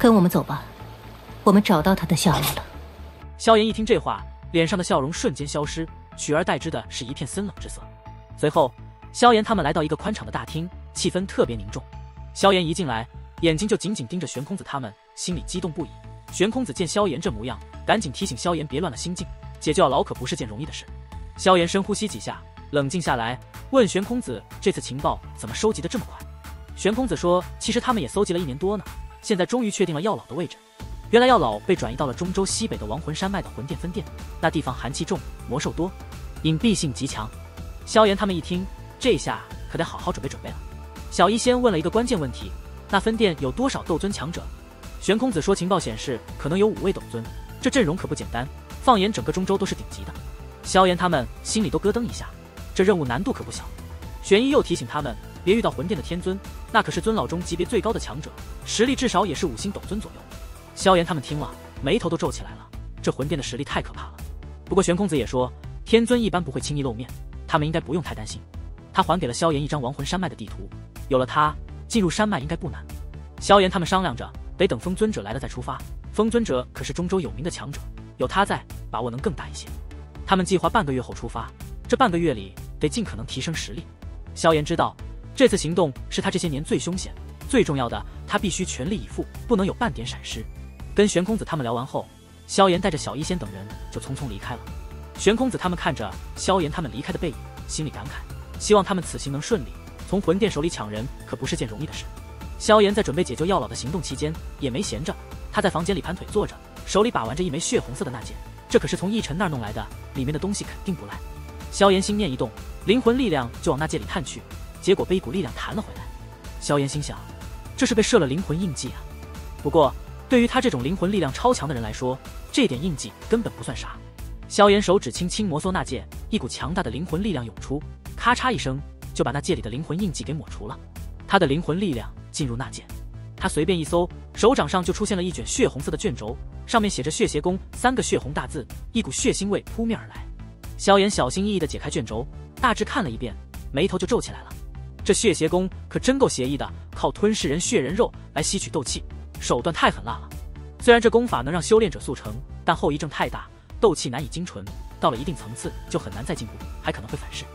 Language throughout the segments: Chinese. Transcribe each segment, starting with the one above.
跟我们走吧，我们找到他的下落了。萧炎一听这话，脸上的笑容瞬间消失，取而代之的是一片森冷之色。随后，萧炎他们来到一个宽敞的大厅，气氛特别凝重。萧炎一进来，眼睛就紧紧盯着玄空子他们，心里激动不已。玄空子见萧炎这模样，赶紧提醒萧炎别乱了心境，解救老可不是件容易的事。萧炎深呼吸几下，冷静下来，问玄空子这次情报怎么收集的这么快。玄空子说，其实他们也搜集了1年多呢，现在终于确定了药老的位置。原来药老被转移到了中州西北的亡魂山脉的魂殿分殿，那地方寒气重，魔兽多，隐蔽性极强。萧炎他们一听，这下可得好好准备准备了。小医仙问了一个关键问题，那分殿有多少斗尊强者？玄空子说，情报显示可能有5位斗尊，这阵容可不简单，放眼整个中州都是顶级的。萧炎他们心里都咯噔一下，这任务难度可不小。玄一又提醒他们别遇到魂殿的天尊，那可是尊老中级别最高的强者，实力至少也是5星斗尊左右。萧炎他们听了，眉头都皱起来了，这魂殿的实力太可怕了。不过玄空子也说，天尊一般不会轻易露面，他们应该不用太担心。他还给了萧炎一张亡魂山脉的地图，有了它，进入山脉应该不难。萧炎他们商量着，得等风尊者来了再出发。风尊者可是中州有名的强者，有他在，把握能更大一些。他们计划半个月后出发，这半个月里得尽可能提升实力。萧炎知道，这次行动是他这些年最凶险、最重要的，他必须全力以赴，不能有半点闪失。跟玄空子他们聊完后，萧炎带着小医仙等人就匆匆离开了。玄空子他们看着萧炎他们离开的背影，心里感慨，希望他们此行能顺利。从魂殿手里抢人可不是件容易的事。萧炎在准备解救药老的行动期间也没闲着，他在房间里盘腿坐着，手里把玩着一枚血红色的纳戒，这可是从奕晨那儿弄来的，里面的东西肯定不赖。萧炎心念一动，灵魂力量就往纳戒里探去，结果被一股力量弹了回来。萧炎心想，这是被射了灵魂印记啊。不过对于他这种灵魂力量超强的人来说，这点印记根本不算啥。萧炎手指轻轻摩挲纳戒，一股强大的灵魂力量涌出，咔嚓一声就把纳戒里的灵魂印记给抹除了。他的灵魂力量进入纳戒，他随便一搜，手掌上就出现了一卷血红色的卷轴，上面写着血邪宫3个血红大字，一股血腥味扑面而来。萧炎小心翼翼地解开卷轴，大致看了一遍，眉头就皱起来了。这血邪宫可真够邪异的，靠吞噬人血人肉来吸取斗气，手段太狠辣了。虽然这功法能让修炼者速成，但后遗症太大，斗气难以精纯，到了一定层次就很难再进步，还可能会反噬。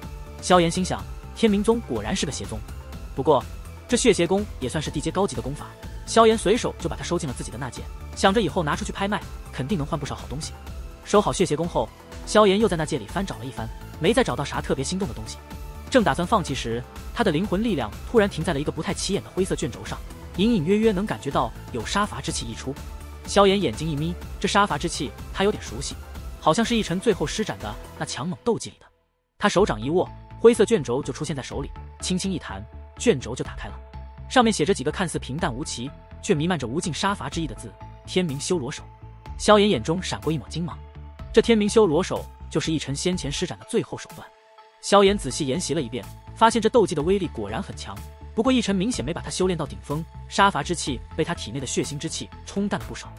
萧炎心想，天明宗果然是个邪宗。不过这血邪功也算是地阶高级的功法，萧炎随手就把它收进了自己的纳戒，想着以后拿出去拍卖，肯定能换不少好东西。收好血邪功后，萧炎又在纳戒里翻找了一番，没再找到啥特别心动的东西。正打算放弃时，他的灵魂力量突然停在了一个不太起眼的灰色卷轴上，隐隐约约能感觉到有杀伐之气溢出。萧炎眼睛一眯，这杀伐之气他有点熟悉，好像是奕晨最后施展的那强猛斗技里的。他手掌一握，灰色卷轴就出现在手里，轻轻一弹，卷轴就打开了，上面写着几个看似平淡无奇，却弥漫着无尽杀伐之意的字：天明修罗手。萧炎眼中闪过一抹金芒，这天明修罗手就是奕晨先前施展的最后手段。萧炎仔细研习了一遍，发现这斗技的威力果然很强，不过奕晨明显没把他修炼到顶峰，杀伐之气被他体内的血腥之气冲淡了不少。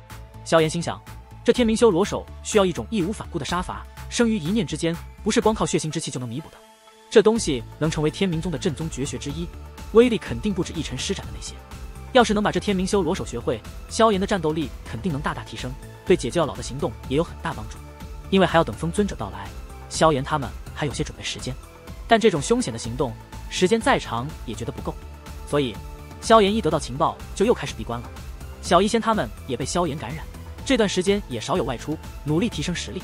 萧炎心想，这天明修罗手需要一种义无反顾的杀伐，生于一念之间，不是光靠血腥之气就能弥补的。这东西能成为天明宗的正宗绝学之一，威力肯定不止奕晨施展的那些。要是能把这天明修罗手学会，萧炎的战斗力肯定能大大提升，对解救药老的行动也有很大帮助。因为还要等风尊者到来，萧炎他们还有些准备时间，但这种凶险的行动时间再长也觉得不够，所以萧炎一得到情报就又开始闭关了。小医仙他们也被萧炎感染，这段时间也少有外出，努力提升实力。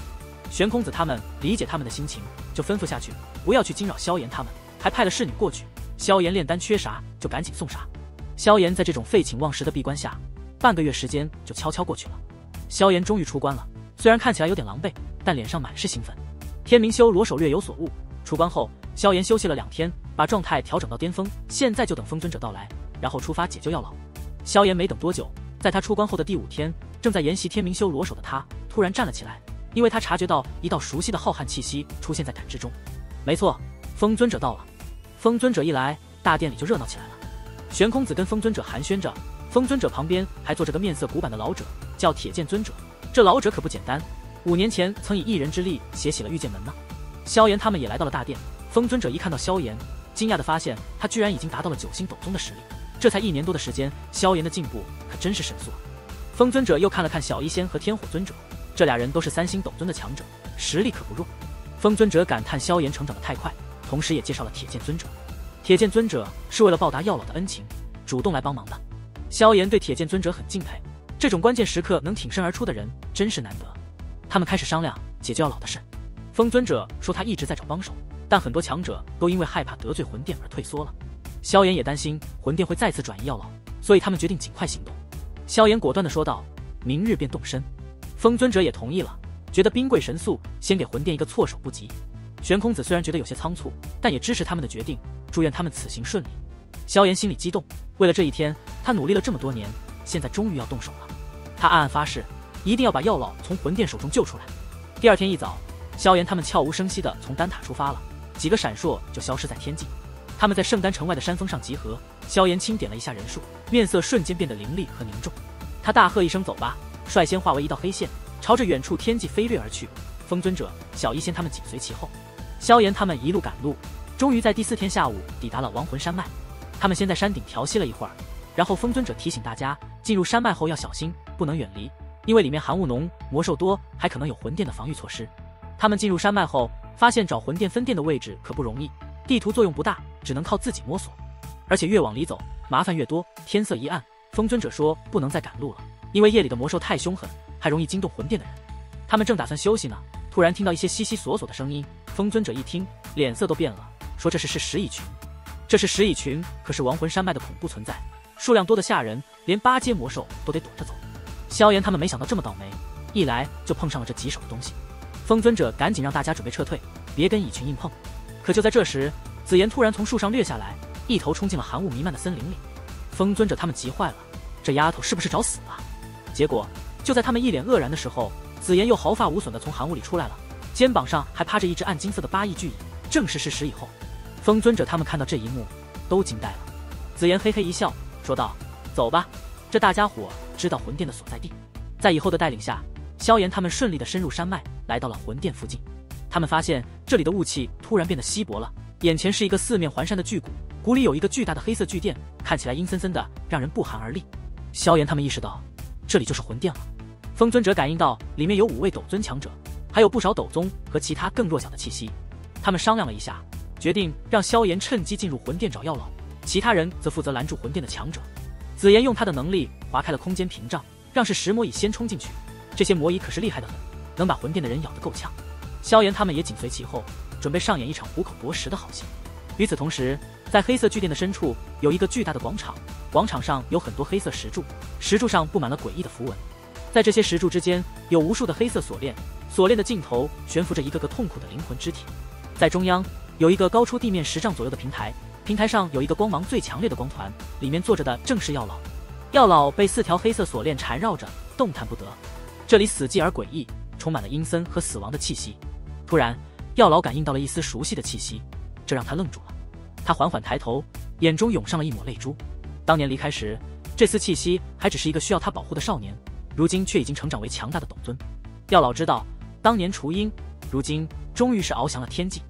玄空子他们理解他们的心情，就吩咐下去不要去惊扰萧炎他们，还派了侍女过去，萧炎炼丹缺啥就赶紧送啥。萧炎在这种废寝忘食的闭关下，半个月时间就悄悄过去了。萧炎终于出关了，虽然看起来有点狼狈，但脸上满是兴奋。天明修罗手略有所悟，出关后萧炎休息了2天，把状态调整到巅峰，现在就等风尊者到来，然后出发解救药老。萧炎没等多久，在他出关后的第5天，正在研习天明修罗手的他突然站了起来，因为他察觉到一道熟悉的浩瀚气息出现在感知中。没错，风尊者到了。风尊者一来，大殿里就热闹起来了。玄空子跟风尊者寒暄着，风尊者旁边还坐着个面色古板的老者，叫铁剑尊者。这老者可不简单，5年前曾以一人之力血洗了御剑门呢。萧炎他们也来到了大殿，风尊者一看到萧炎，惊讶地发现他居然已经达到了9星斗宗的实力。这才1年多的时间，萧炎的进步可真是神速啊！风尊者又看了看小医仙和天火尊者，这俩人都是3星斗尊的强者，实力可不弱。风尊者感叹萧炎成长得太快，同时也介绍了铁剑尊者。铁剑尊者是为了报答药老的恩情，主动来帮忙的。萧炎对铁剑尊者很敬佩，这种关键时刻能挺身而出的人真是难得。他们开始商量解救药老的事。风尊者说他一直在找帮手，但很多强者都因为害怕得罪魂殿而退缩了。萧炎也担心魂殿会再次转移药老，所以他们决定尽快行动。萧炎果断地说道：“明日便动身。”风尊者也同意了，觉得兵贵神速，先给魂殿一个措手不及。玄空子虽然觉得有些仓促，但也支持他们的决定，祝愿他们此行顺利。萧炎心里激动，为了这一天，他努力了这么多年，现在终于要动手了。他暗暗发誓，一定要把药老从魂殿手中救出来。第二天一早，萧炎他们悄无声息地从丹塔出发了，几个闪烁就消失在天际。他们在圣丹城外的山峰上集合，萧炎轻点了一下人数，面色瞬间变得凌厉和凝重。他大喝一声：“走吧！”率先化为一道黑线，朝着远处天际飞掠而去。风尊者、小医仙他们紧随其后。萧炎他们一路赶路，终于在第4天下午抵达了亡魂山脉。他们先在山顶调息了一会儿，然后风尊者提醒大家，进入山脉后要小心，不能远离，因为里面寒雾浓，魔兽多，还可能有魂殿的防御措施。他们进入山脉后，发现找魂殿分殿的位置可不容易，地图作用不大，只能靠自己摸索，而且越往里走，麻烦越多。天色一暗，风尊者说不能再赶路了，因为夜里的魔兽太凶狠，还容易惊动魂殿的人。他们正打算休息呢，突然听到一些悉悉索索的声音。风尊者一听，脸色都变了，说这是食蚁群。这是食蚁群，可是亡魂山脉的恐怖存在，数量多得吓人，连8阶魔兽都得躲着走。萧炎他们没想到这么倒霉，一来就碰上了这棘手的东西。风尊者赶紧让大家准备撤退，别跟蚁群硬碰。可就在这时，紫妍突然从树上掠下来，一头冲进了寒雾弥漫的森林里。风尊者他们急坏了，这丫头是不是找死了？结果就在他们一脸愕然的时候，紫妍又毫发无损地从寒雾里出来了，肩膀上还趴着一只暗金色的8翼巨蚁，正是食蚁后。风尊者他们看到这一幕都惊呆了。紫妍嘿嘿一笑，说道：“走吧，这大家伙知道魂殿的所在地。”在以后的带领下，萧炎他们顺利地深入山脉，来到了魂殿附近。他们发现这里的雾气突然变得稀薄了，眼前是一个4面环山的巨谷，谷里有一个巨大的黑色巨殿，看起来阴森森的，让人不寒而栗。萧炎他们意识到，这里就是魂殿了。风尊者感应到里面有5位斗尊强者，还有不少斗宗和其他更弱小的气息。他们商量了一下，决定让萧炎趁机进入魂殿找药老，其他人则负责拦住魂殿的强者。紫妍用他的能力划开了空间屏障，让是10魔蚁先冲进去。这些魔蚁可是厉害的很，能把魂殿的人咬得够呛。萧炎他们也紧随其后，准备上演一场虎口夺食的好戏。与此同时，在黑色巨殿的深处有一个巨大的广场，广场上有很多黑色石柱，石柱上布满了诡异的符文。在这些石柱之间有无数的黑色锁链，锁链的尽头悬浮着一个个痛苦的灵魂肢体。在中央有一个高出地面10丈左右的平台，平台上有一个光芒最强烈的光团，里面坐着的正是药老。药老被4条黑色锁链缠绕着，动弹不得。这里死寂而诡异，充满了阴森和死亡的气息。突然，药老感应到了一丝熟悉的气息，这让他愣住了。他缓缓抬头，眼中涌上了一抹泪珠。当年离开时，这丝气息还只是一个需要他保护的少年，如今却已经成长为强大的斗尊。药老知道，当年雏鹰，如今终于是翱翔了天际。